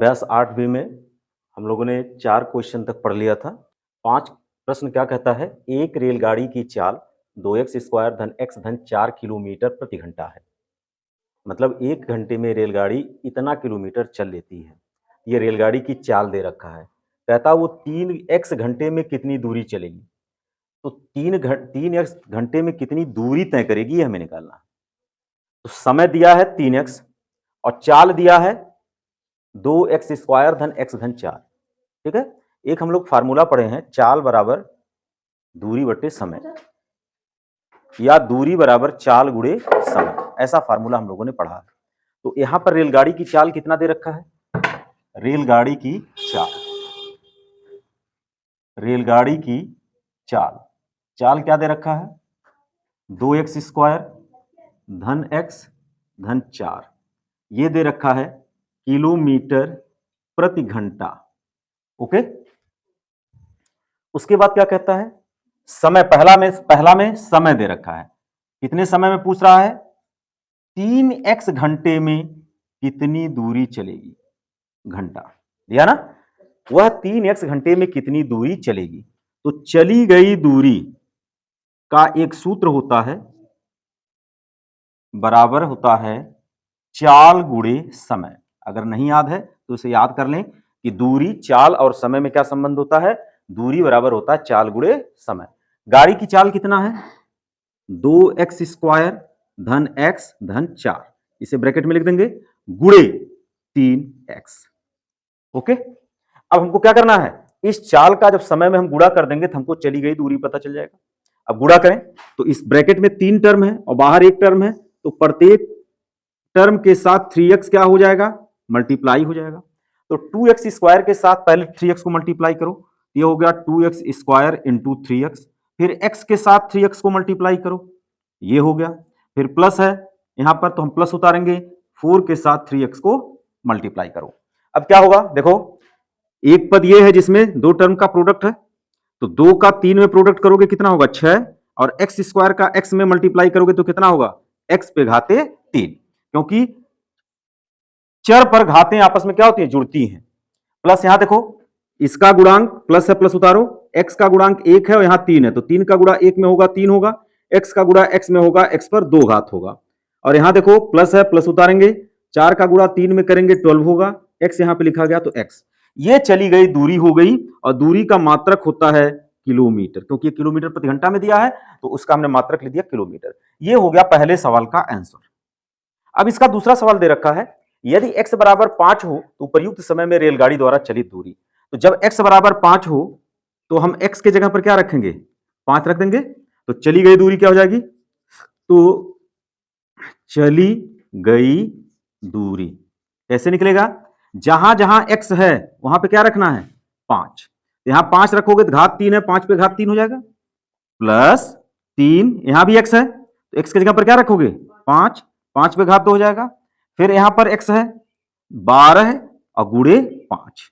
अभ्यास 8 में हम लोगों ने 4 क्वेश्चन तक पढ़ लिया था। 5 प्रश्न क्या कहता है, एक रेलगाड़ी की चाल 2x स्क्वायर धन x धन 4 किलोमीटर प्रति घंटा है। मतलब 1 घंटे में रेलगाड़ी इतना किलोमीटर चल लेती है। ये रेलगाड़ी की चाल दे रखा है। कहता वो 3x घंटे में कितनी दूरी चलेगी। तो 3x घंटे में कितनी दूरी तय करेगी ये हमें निकालना है। तो समय दिया है 3x और चाल दिया है 2x स्क्वायर धन x धन 4। ठीक है, एक हम लोग फार्मूला पढ़े हैं, चाल बराबर दूरी बटे समय या दूरी बराबर चाल गुणे समय, ऐसा फार्मूला हम लोगों ने पढ़ा है। तो यहां पर रेलगाड़ी की चाल कितना दे रखा है, रेलगाड़ी की चाल क्या दे रखा है, 2x स्क्वायर धन x धन 4, ये दे रखा है किलोमीटर प्रति घंटा। ओके, उसके बाद क्या कहता है, समय पहला में समय दे रखा है, कितने समय में पूछ रहा है, 3x घंटे में कितनी दूरी चलेगी, घंटा दिया ना, वह 3x घंटे में कितनी दूरी चलेगी। तो चली गई दूरी का एक सूत्र होता है, बराबर होता है चाल गुणे समय। अगर नहीं याद है तो इसे याद कर लें कि दूरी, चाल और समय में क्या संबंध होता है, दूरी बराबर होता है चाल गुणे समय। गाड़ी की चाल कितना है, 2x स्क्वायर धन x धन 4, इसे ब्रैकेट में लिख देंगे, गुणे 3x। ओके, अब हमको क्या करना है, इस चाल का जब समय में हम गुणा कर देंगे तो हमको चली गई दूरी पता चल जाएगा। अब गुणा करें तो इस ब्रैकेट में 3 टर्म है और बाहर एक टर्म है, तो प्रत्येक टर्म के साथ 3x क्या हो जाएगा, मल्टीप्लाई हो जाएगा। तो 2x स्क्वायर के साथ पहले 3x को मल्टीप्लाई करो, ये हो गया 2x स्क्वायर इंटू 3x, फिर x के साथ 3x को मल्टीप्लाई करो, ये हो गया, फिर प्लस है यहां पर तो हम प्लस उतारेंगे, 4 के साथ 3x को मल्टीप्लाई करो। अब क्या होगा, देखो एक पद ये है जिसमें 2 टर्म का प्रोडक्ट है, तो 2 का 3 में प्रोडक्ट करोगे कितना होगा, 6, और x स्क्वायर का x में मल्टीप्लाई करोगे तो कितना होगा, x पे घाते 3, क्योंकि चर पर घातें आपस में क्या होती है, जुड़ती हैं। प्लस यहां देखो इसका गुणांक प्लस है, प्लस उतारो, x का गुणांक 1 है और यहां 3 है, तो 3 का गुणा 1 में होगा 3 होगा, x का गुणा x में होगा x पर 2 घात होगा, और यहां देखो प्लस है, प्लस उतारेंगे, 4 का गुणा 3 में करेंगे 12 होगा, x यहां पे लिखा गया तो x। ये चली गई दूरी हो गई, और दूरी का मात्रक होता है किलोमीटर, क्योंकि ये किलोमीटर प्रति घंटा में दिया है तो उसका हमने मात्रक लिख दिया किलोमीटर। ये हो गया पहले सवाल का आंसर। अब इसका दूसरा सवाल दे रखा है, यदि x बराबर 5 हो तो उपयुक्त समय में रेलगाड़ी द्वारा चलित दूरी। तो जब x बराबर 5 हो तो हम x के जगह पर क्या रखेंगे, 5 रख देंगे, तो चली गई दूरी क्या हो जाएगी, तो चली गई दूरी कैसे निकलेगा, जहां जहां x है वहां पे क्या रखना है, 5, यहां 5 रखोगे तो घात 3 है, 5 पे घात 3 हो जाएगा, प्लस 3, यहां भी x है तो x की जगह पर क्या रखोगे, 5, 5 पे घात 2 हो जाएगा, फिर यहां पर x है 12 और गुणे 5।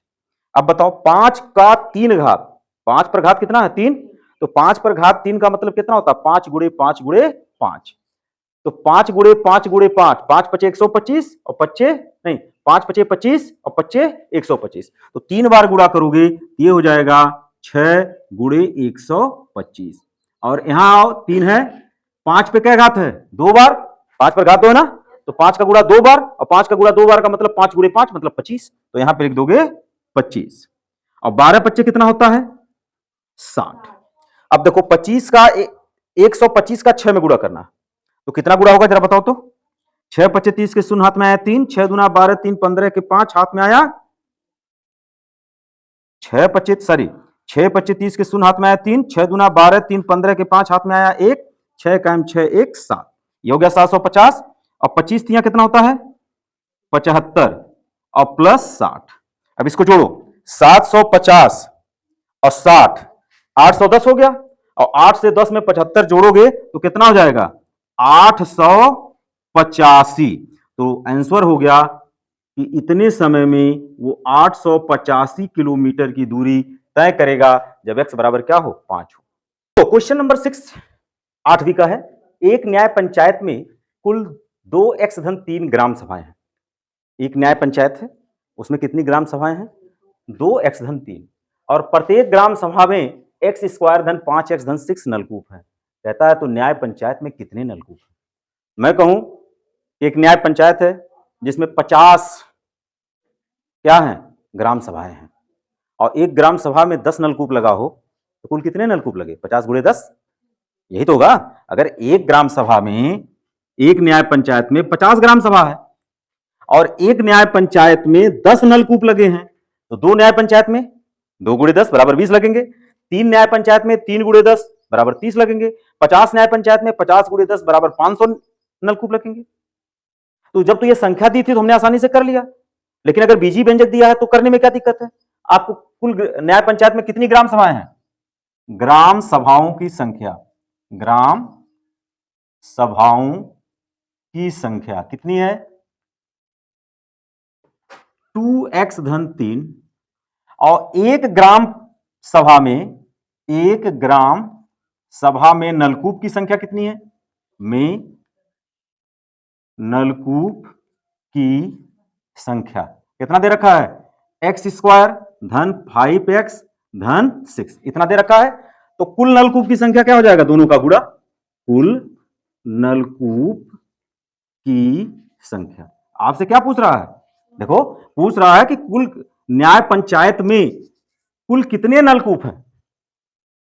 अब बताओ 5 का 3 घात, 5 पर घात कितना है 3, तो 5 पर घात 3 का मतलब कितना होता है, 5 गुणे 5 गुणे 5, तो 5 गुणे 5 गुणे 5, 5 पचे 125 और 5 नहीं 5 पचे 25 और 5 125, तो 3 बार गुणा करोगे ये हो जाएगा 6 गुणे 125, और यहां आओ 3 है, 5 पे क्या घात है, 2 बार, 5 पर घात 2 है ना, तो 5 का गुणा 2 बार, और 5 का गुणा 2 बार का मतलब 5 गुणे 5 मतलब 25, तो यहां पे लिख दोगे 25, और 12 25 कितना होता है 60। अब देखो 25 का 125 का 6 में गुणा करना, तो कितना गुणा होगा जरा बताओ तो, 6 पच्चे 30 के शून्य हाथ में आया 3, 6 दूना 12, 3 15 के 5 हाथ में आया 6 पच्चे 30 के शून्य हाथ में आया 3, 6 दूना 12, 3 15 के 5 हाथ में आया 1, 6 कायम 6 1 7, ये हो गया 750, और 25 तिया कितना होता है 75 और प्लस 60। अब इसको जोड़ो 750 और 60, 810 हो गया, और 8 से 10 में 75 जोड़ोगे तो कितना हो जाएगा 885। तो आंसर हो गया कि इतने समय में वो 885 किलोमीटर की दूरी तय करेगा जब x बराबर क्या हो 5 हो। तो क्वेश्चन नंबर 6 8वीं का है, एक न्याय पंचायत में कुल 2x धन 3 ग्राम सभाएं हैं। एक न्याय पंचायत है, उसमें कितनी ग्राम सभाएं हैं? 2x धन 3, और प्रत्येक ग्राम सभा में x स्क्वायर धन 5x धन 6 नलकूप है। कहता है तो न्याय पंचायत में कितने नलकूप हैं? मैं कहूं एक न्याय पंचायत है जिसमें 50 क्या है ग्राम सभाएं हैं, और एक ग्राम सभा में 10 नलकूप लगा हो तो कुल कितने नलकूप लगे? 50 गुणे 10, यही तो होगा। अगर एक ग्राम सभा में, एक न्याय पंचायत में 50 ग्राम सभा है और एक न्याय पंचायत में 10 नलकूप लगे हैं, तो दो न्याय पंचायत में 2 गुणे 10 बराबर 20 लगेंगे, तीन न्याय पंचायत में 3 गुणे 10 बराबर 30 लगेंगे, 50 न्याय पंचायत में 50 गुणे 10 बराबर 500 नलकूप लगेंगे। तो जब तो ये संख्या दी थी तो हमने आसानी से कर लिया, लेकिन अगर बीजी व्यंजक दिया है तो करने में क्या दिक्कत है? आपको कुल न्याय पंचायत में कितनी ग्राम सभाएं हैं? ग्राम सभाओं की संख्या, ग्राम सभाओं की संख्या कितनी है? 2x धन 3, और एक ग्राम सभा में, एक ग्राम सभा में नलकूप की संख्या कितनी है? में नलकूप की संख्या कितना दे रखा है? x स्क्वायर धन 5x धन 6 इतना दे रखा है। तो कुल नलकूप की संख्या क्या हो जाएगा? दोनों का गुणा, कुल नलकूप की संख्या। आपसे क्या पूछ रहा है? देखो पूछ रहा है कि कुल न्याय पंचायत में कुल कितने नलकूप हैं।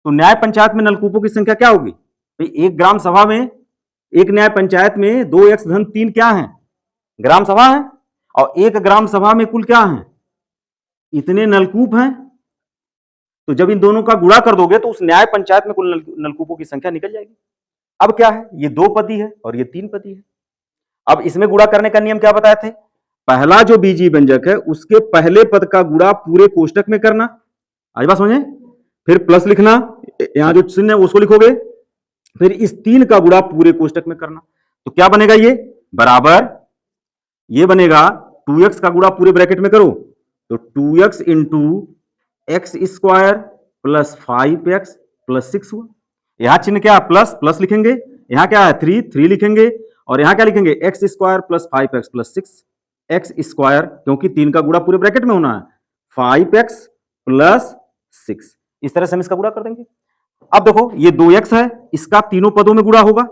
तो न्याय पंचायत में नलकूपों की संख्या क्या होगी? भाई एक ग्राम सभा में, एक न्याय पंचायत में 2x धन 3 क्या है? ग्राम सभा है, और एक ग्राम सभा में कुल क्या है? इतने नलकूप हैं। तो जब इन दोनों का गुणा कर दोगे तो उस न्याय पंचायत में कुल नलकूपों की संख्या निकल जाएगी। अब क्या है? ये 2 पदी है और ये 3 पदी है। अब इसमें गुणा करने का नियम क्या बताए थे? पहला जो बीजी व्यंजक है उसके पहले पद का गुणा पूरे कोष्टक में करना, आज बात समझे, फिर प्लस लिखना, यहां जो चिन्ह है उसको लिखोगे, फिर इस 3 का गुणा पूरे कोष्टक में करना। तो क्या बनेगा? ये बराबर, ये बनेगा 2x का गुणा पूरे ब्रैकेट में करो तो 2x into x square plus 5x plus 6 हुआ। यहां चिन्ह क्या? प्लस, प्लस लिखेंगे, यहां क्या है? 3 लिखेंगे, और यहां क्या लिखेंगे? X square plus 5x plus 6, x square क्योंकि 3 का गुणा पूरे ब्रैकेट में होना है, 5x प्लस 6, इस तरह से हम इसका गुणा कर देंगे। अब देखो ये 2x है, इसका तीनों पदों में गुणा होगा,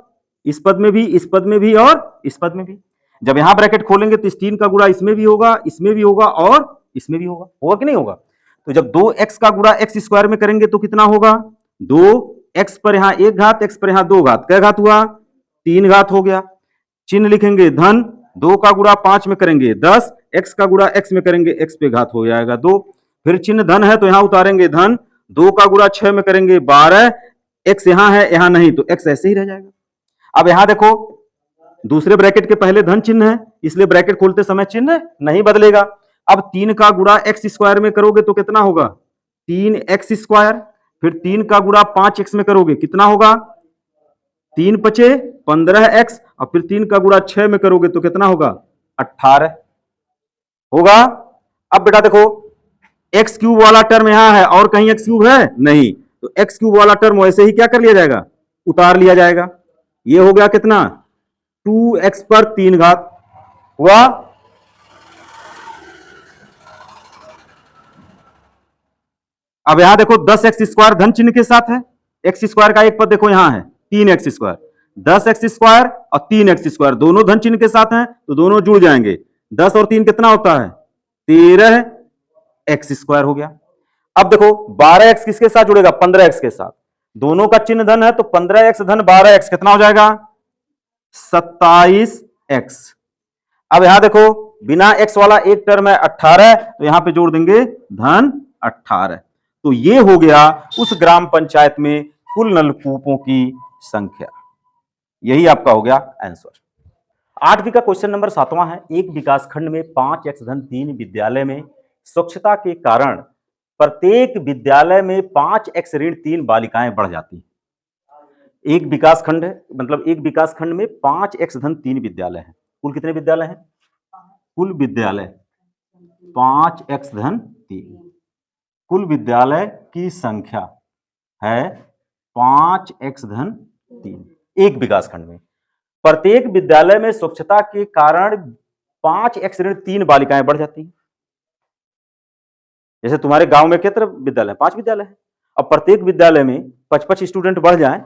इस पद में भी, इस पद में भी और इस पद में भी। जब यहां ब्रैकेट खोलेंगे तो इस 3 का गुणा इसमें भी होगा, इसमें भी होगा और इसमें भी होगा, होगा कि नहीं होगा? तो जब 2x का गुणा x स्क्वायर में करेंगे तो कितना होगा? 2x पर यहां 1 घात, x पर यहां 2 घात, क्या घात हुआ? 3 घात हो गया। चिन्ह लिखेंगे धन, 2 का गुणा 5 में करेंगे 10, x का गुणा x में करेंगे x पे घात हो जाएगा 2, फिर चिन्ह धन है तो यहां उतारेंगे धन, 2 का गुणा 6 में करेंगे 12, x यहां है यहां नहीं तो x ऐसे ही रह जाएगा। अब यहां देखो दूसरे ब्रैकेट के पहले धन चिन्ह है, इसलिए ब्रैकेट खोलते समय चिन्ह नहीं बदलेगा। अब 3 का गुणा x स्क्वायर में करोगे तो कितना होगा? 3x स्क्वायर, फिर 3 का गुणा 5x में करोगे कितना होगा? 3 पचे 15x, और फिर 3 का गुणा 6 में करोगे तो कितना होगा? 18 होगा। अब बेटा देखो एक्स क्यूब वाला टर्म यहां है और कहीं एक्स क्यूब है नहीं, तो एक्स क्यूब वाला टर्म वैसे ही क्या कर लिया जाएगा? उतार लिया जाएगा। ये हो गया कितना? 2x पर 3 घात हुआ। अब यहां देखो 10x स्क्वायर धन चिन्ह के साथ है, एक्स स्क्वायर का एक पद देखो यहां है 3x स्क्वायर, 10x स्क्वायर और 3x स्क्वायर दोनों धन चिन्ह के साथ हैं तो दोनों जुड़ जाएंगे, 10 और 3 कितना होता है? 13x स्क्वायर हो गया। अब देखो 12x किसके साथ जुड़ेगा? 15x के साथ, दोनों का चिन्ह धन है तो 15x धन 12x कितना हो जाएगा? 27x। अब यहां देखो बिना x वाला एक टर्म है 18, तो यहां पे जोड़ देंगे धन 18। तो ये हो गया उस ग्राम पंचायत में कुल नलकूपों की संख्या। यही आपका हो गया आंसर। 8वीं का क्वेश्चन नंबर 7वां है। एक विकासखंड में 5x धन 3 विद्यालय में स्वच्छता के कारण प्रत्येक विद्यालय में 5x ऋण 3 बालिकाएं बढ़ जाती हैं। एक विकासखंड है, मतलब एक विकासखंड में 5x धन 3 विद्यालय है। कुल कितने विद्यालय हैं? कुल विद्यालय 5x धन 3, कुल विद्यालय की संख्या है 5x धन 3 एक विकासखंड में। प्रत्येक विद्यालय में स्वच्छता के कारण 5x ऋण 3 बालिकाएं बढ़ जाती हैं। जैसे तुम्हारे गांव में कितने विद्यालय, 5 विद्यालय है। अब प्रत्येक विद्यालय में 55 स्टूडेंट बढ़ जाए,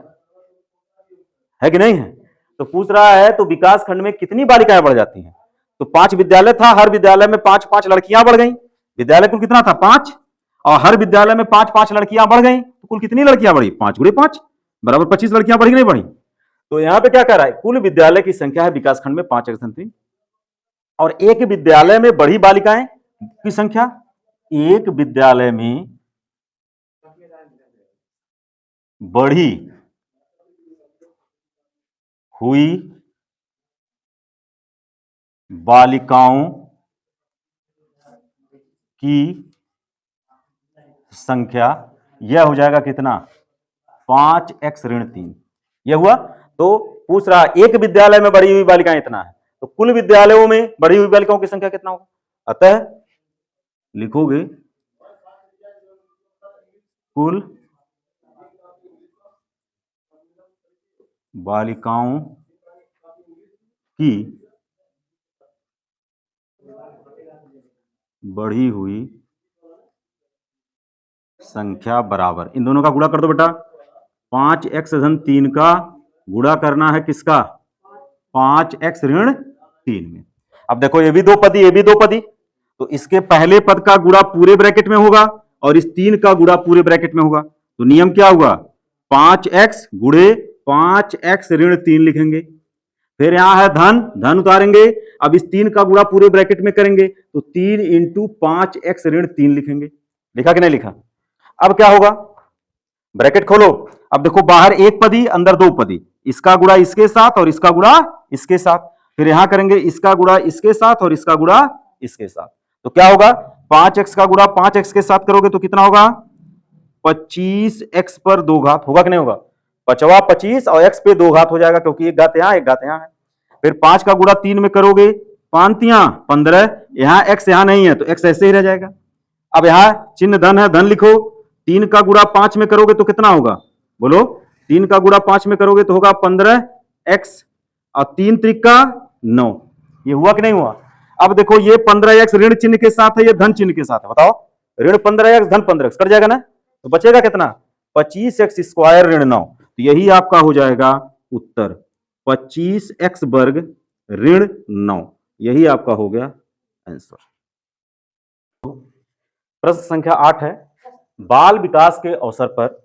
है कि नहीं है? तो पूछ रहा है तो विकास खंड में कितनी बालिकाएं बढ़ जाती हैं? तो 5 विद्यालय था, हर विद्यालय में 5-5 लड़कियां बढ़ गई। विद्यालय कुल कितना था? 5, और हर विद्यालय में 5-5 लड़कियां बढ़ गई, तो कुल कितनी लड़कियां बढ़ी? 5 गुणे 5 बराबर 25 लड़कियां बढ़ी नहीं बढ़ी? तो यहां पे क्या कह रहा है? कुल विद्यालय की संख्या है विकासखंड में 5x3, और एक विद्यालय में बढ़ी बालिकाएं की संख्या, एक विद्यालय में बढ़ी हुई बालिकाओं की संख्या, यह हो जाएगा कितना? 5x-3, यह हुआ। तो पूछ रहा एक विद्यालय में बढ़ी हुई बालिकाएं इतना है, तो कुल विद्यालयों में बढ़ी हुई बालिकाओं की संख्या कितना होगा? अतः लिखोगे कुल बालिकाओं की बढ़ी हुई संख्या बराबर, इन दोनों का गुणा कर दो बेटा। 5x-3 का गुणा करना है किसका? 5x-3 में। अब देखो ये भी दो पदी, ये भी दो पदी, तो इसके पहले पद का गुणा पूरे ब्रैकेट में होगा और इस 3 का गुणा पूरे ब्रैकेट में होगा। तो नियम क्या हुआ? 5x गुणे 5x-3 लिखेंगे। फिर यहां है धन, धन उतारेंगे। अब इस 3 का गुणा पूरे ब्रैकेट में करेंगे तो 3 × 5x-3 लिखेंगे। लिखा कि नहीं लिखा? अब क्या होगा? ब्रैकेट खोलो। अब देखो बाहर एक पदी, अंदर दो पदी, इसका गुणा इसके साथ और इसका गुणा इसके साथ। फिर यहां करेंगे इसका गुणा इसके साथ और इसका गुणा इसके साथ। तो क्या होगा? 5x का गुणा 5x के साथ करोगे तो कितना होगा? 25x पर 2 घात, होगा कि नहीं होगा? 5वां 25 और x पे 2 घात हो जाएगा, क्योंकि एक घात यहां एक घात यहां है। फिर 5 का गुणा 3 में करोगे, 5×3 15, यहां x यहां नहीं है तो x ऐसे ही रह जाएगा। अब यहां चिन्ह धन है, धन लिखो। 3 का गुणा 5 में करोगे तो कितना होगा? बोलो। 3 का गुणा 5 में करोगे तो होगा 15x, और 3 त्रिका 9। ये हुआ कि नहीं हुआ? अब देखो ये 15x ऋण चिन्ह के साथ है, ये धन चिन्ह के साथ है। बताओ, ऋण 15x धन 15x कट जाएगा ना, तो बचेगा कितना? 25x² ऋण 9। तो यही आपका हो जाएगा उत्तर, 25x वर्ग ऋण 9। यही आपका हो गया आंसर। प्रश्न संख्या 8 है, बाल विकास के अवसर पर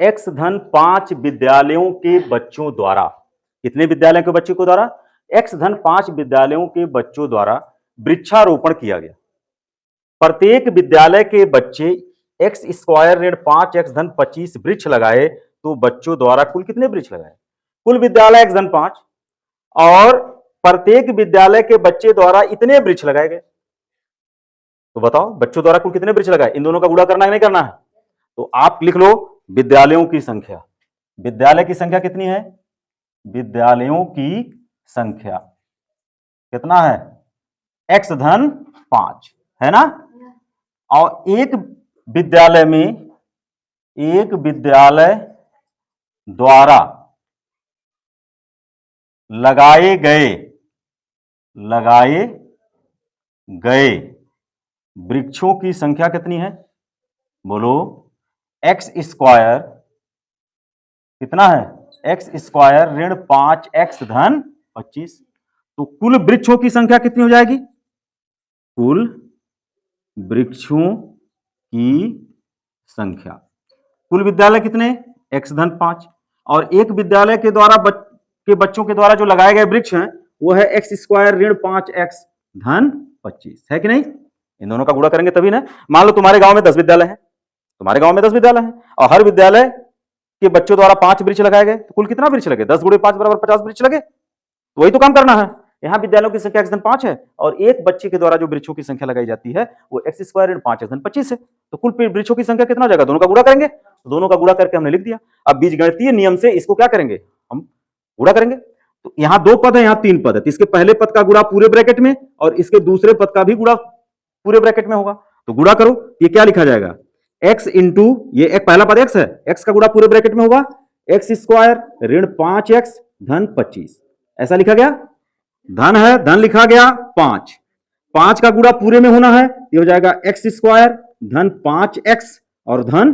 x-5 विद्यालयों के बच्चों द्वारा, कितने विद्यालयों के बच्चों को द्वारा? x-5 विद्यालयों के बच्चों द्वारा वृक्षारोपण किया गया। प्रत्येक विद्यालय के बच्चे x² ऋण 5x-25 वृक्ष लगाए, तो बच्चों द्वारा कुल कितने वृक्ष लगाए? कुल विद्यालय x-5 और प्रत्येक विद्यालय के बच्चे द्वारा इतने वृक्ष लगाए गए। तो बताओ बच्चों द्वारा कुल कितने वृक्ष लगाए? इन दोनों का गुणा करना है नहीं करना है? तो आप लिख लो विद्यालयों की संख्या। विद्यालय की संख्या कितनी है? विद्यालयों की संख्या कितना है? x-5 है ना। और एक विद्यालय में, एक विद्यालय द्वारा लगाए गए वृक्षों की संख्या कितनी है? बोलो। x² कितना है? x² ऋण 5x-25। तो कुल वृक्षों की संख्या कितनी हो जाएगी? कुल वृक्षों की संख्या, कुल विद्यालय कितने? x-5, और एक विद्यालय के द्वारा के बच्चों के द्वारा जो लगाए गए वृक्ष हैं वो है x² ऋण 5x-25, है कि नहीं? इन दोनों का गुणा करेंगे तभी ना। मान लो तुम्हारे गांव में 10 विद्यालय हैं, तुम्हारे गांव में 10 विद्यालय हैं और हर विद्यालय के बच्चों द्वारा 5 वृक्ष लगाए गए, तो कुल कितना वृक्ष लगे? 10 × 5 = 50 वृक्ष लगे। तो वही तो काम करना है। यहां विद्यालयों की संख्या x-5 है और एक बच्चे के द्वारा जो वृक्षों की संख्या लगाई जाती है वो x² ऋण 5x-25 है। तो कुल वृक्षों की संख्या कितना हो जाएगा? दोनों का गुणा करेंगे, तो दोनों का गुणा करके हमने लिख दिया। अब बीजगणितीय नियम से इसको क्या करेंगे? हम गुणा करेंगे। तो यहां 2 पद है, यहां 3 पद है, तो इसके पहले पद का गुणा पूरे ब्रैकेट में और इसके दूसरे पद का भी गुणा पूरे ब्रैकेट में होगा। तो गुणा करो, ये क्या लिखा जाएगा? x इंटू, ये एक पहला पद x है, x का गुणा पूरे ब्रैकेट में होगा, x² ऋण 5x धन 25, ऐसा लिखा गया। धन है, धन लिखा गया 5 का गुणा पूरे में होना है, ये हो जाएगा x² धन 5x और धन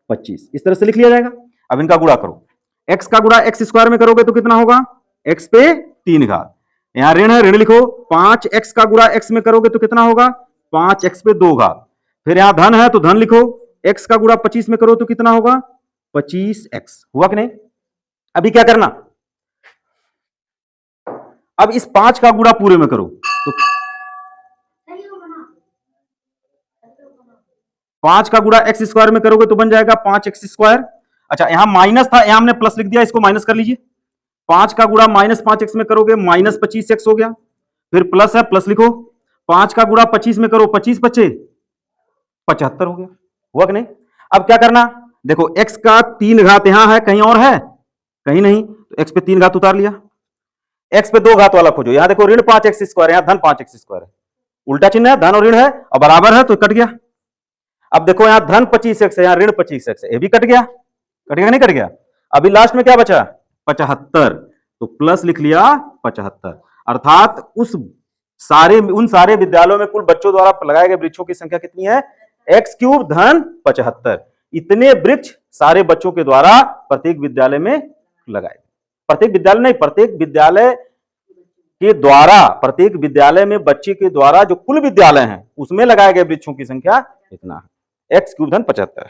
25, इस तरह से लिख लिया जाएगा। अब इनका गुणा करो, x का गुणा x स्क्वायर में करोगे तो कितना होगा, x पे 3 घात, यहां ऋण है, ऋण लिखो, 5x का गुणा x में करोगे तो कितना होगा, 5x पे 2 घात, फिर यहां धन है तो धन लिखो, x का गुणा 25 में करो तो कितना होगा, 25x, हुआ कि नहीं। अभी क्या करना, अब इस 5 का गुणा पूरे में करो तो 5 का गुणा x स्क्वायर में करोगे तो बन जाएगा 5x स्क्वायर। अच्छा यहां माइनस था, यहां हमने प्लस लिख दिया, इसको माइनस कर लीजिए, 5 का गुणा माइनस 5x में करोगे माइनस 25x हो गया, फिर प्लस है, प्लस लिखो, 5 का गुणा 25 में करो, 25 25 75 हो गया, हुआ कि नहीं। अब क्या करना, देखो x का 3 घात यहां है, कहीं और है, कहीं नहीं, तो x पे 3 घात उतार लिया, x पे 2 घात वाला खोजो, यहां देखो ऋण 5x स्क्वायर, यहां धन 5x स्क्वायर है, उल्टा चिन्ह है, धन और ऋण है और बराबर है तो कट गया। अब देखो यहां धन 25x है, यहां ऋण 25x है, ये भी कट गया, कटेगा नहीं, कट गया। अभी लास्ट में क्या बचा, 75, तो प्लस लिख लिया 75, अर्थात उन सारे विद्यालयों में कुल बच्चों द्वारा लगाए गए वृक्षों की संख्या कितनी है, x³ धन 75, इतने वृक्ष सारे बच्चों के द्वारा प्रत्येक विद्यालय में लगाए, प्रत्येक विद्यालय नहीं, प्रत्येक विद्यालय के द्वारा, प्रत्येक विद्यालय में बच्चे के द्वारा जो कुल विद्यालय हैं उसमें लगाए गए वृक्षों की संख्या इतना है, x³ धन 75।